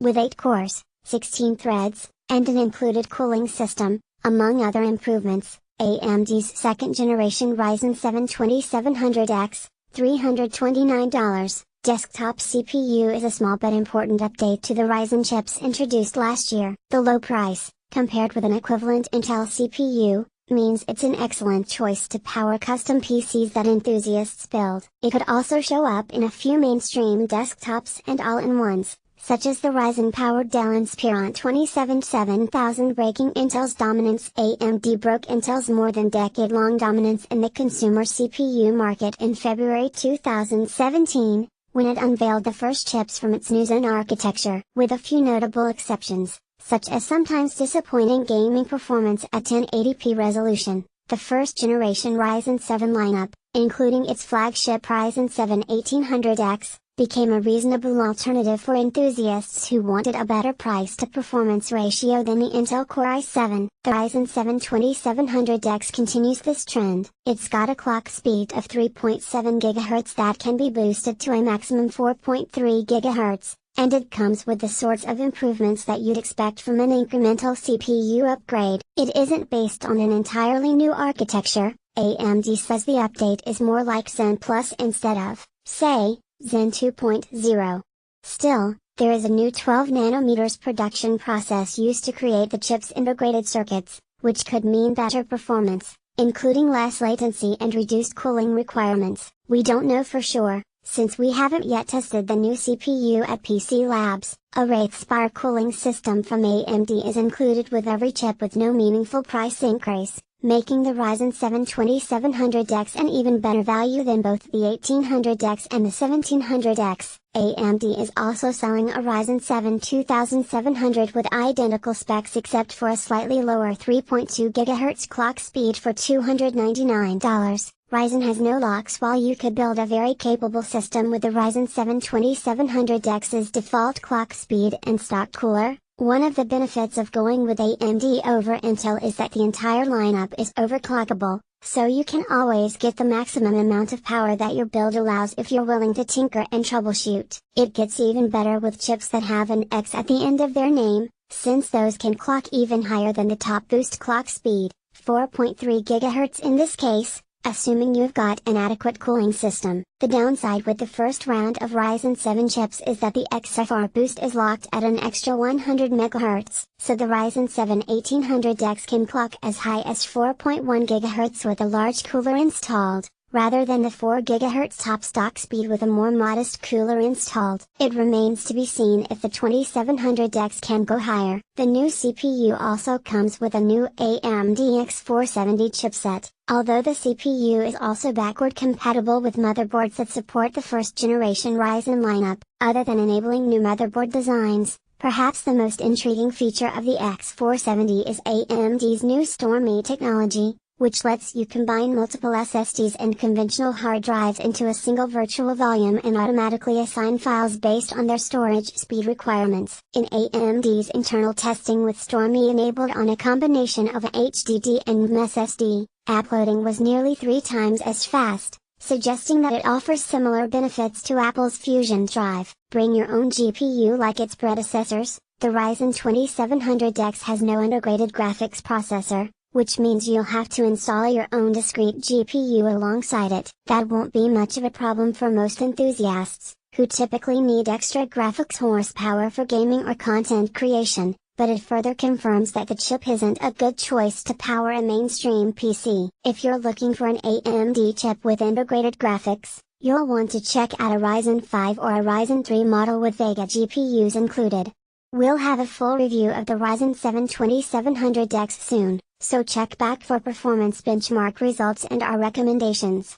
With 8 cores, 16 threads, and an included cooling system, among other improvements, AMD's second-generation Ryzen 7 2700X, $329, desktop CPU is a small but important update to the Ryzen chips introduced last year. The low price, compared with an equivalent Intel CPU, means it's an excellent choice to power custom PCs that enthusiasts build. It could also show up in a few mainstream desktops and all-in-ones, such as the Ryzen-powered Dell Inspiron 277000. Breaking Intel's dominance. AMD broke Intel's more than decade-long dominance in the consumer CPU market in February 2017, when it unveiled the first chips from its new Zen architecture. With a few notable exceptions, such as sometimes disappointing gaming performance at 1080p resolution, the first-generation Ryzen 7 lineup, including its flagship Ryzen 7 1800X, became a reasonable alternative for enthusiasts who wanted a better price-to-performance ratio than the Intel Core i7. The Ryzen 7 2700X continues this trend. It's got a clock speed of 3.7 GHz that can be boosted to a maximum 4.3 GHz, and it comes with the sorts of improvements that you'd expect from an incremental CPU upgrade. It isn't based on an entirely new architecture. AMD says the update is more like Zen Plus instead of, say, Zen 2.0. Still, there is a new 12 nanometers production process used to create the chip's integrated circuits, which could mean better performance, including less latency and reduced cooling requirements. We don't know for sure, since we haven't yet tested the new CPU at PC Labs. A Wraithspire cooling system from AMD is included with every chip with no meaningful price increase, making the Ryzen 7 2700X an even better value than both the 1800X and the 1700X. AMD is also selling a Ryzen 7 2700 with identical specs except for a slightly lower 3.2 GHz clock speed for $299. Ryzen has no locks. While you could build a very capable system with the Ryzen 7 2700X's default clock speed and stock cooler, one of the benefits of going with AMD over Intel is that the entire lineup is overclockable, so you can always get the maximum amount of power that your build allows if you're willing to tinker and troubleshoot. It gets even better with chips that have an X at the end of their name, since those can clock even higher than the top boost clock speed, 4.3 GHz in this case, assuming you've got an adequate cooling system. The downside with the first round of Ryzen 7 chips is that the XFR boost is locked at an extra 100 MHz, so the Ryzen 7 1800X can clock as high as 4.1 GHz with a large cooler installed, rather than the 4 GHz top stock speed with a more modest cooler installed. It remains to be seen if the 2700X can go higher. The new CPU also comes with a new AMD X470 chipset, although the CPU is also backward compatible with motherboards that support the first generation Ryzen lineup. Other than enabling new motherboard designs, perhaps the most intriguing feature of the X470 is AMD's new Stormy technology, which lets you combine multiple SSDs and conventional hard drives into a single virtual volume and automatically assign files based on their storage speed requirements. In AMD's internal testing with Stormy enabled on a combination of a HDD and SSD, uploading was nearly 3 times as fast, suggesting that it offers similar benefits to Apple's Fusion Drive. Bring your own GPU like its predecessors. The Ryzen 2700X has no integrated graphics processor, which means you'll have to install your own discrete GPU alongside it. That won't be much of a problem for most enthusiasts, who typically need extra graphics horsepower for gaming or content creation, but it further confirms that the chip isn't a good choice to power a mainstream PC. If you're looking for an AMD chip with integrated graphics, you'll want to check out a Ryzen 5 or a Ryzen 3 model with Vega GPUs included. We'll have a full review of the Ryzen 7 2700X soon, so check back for performance benchmark results and our recommendations.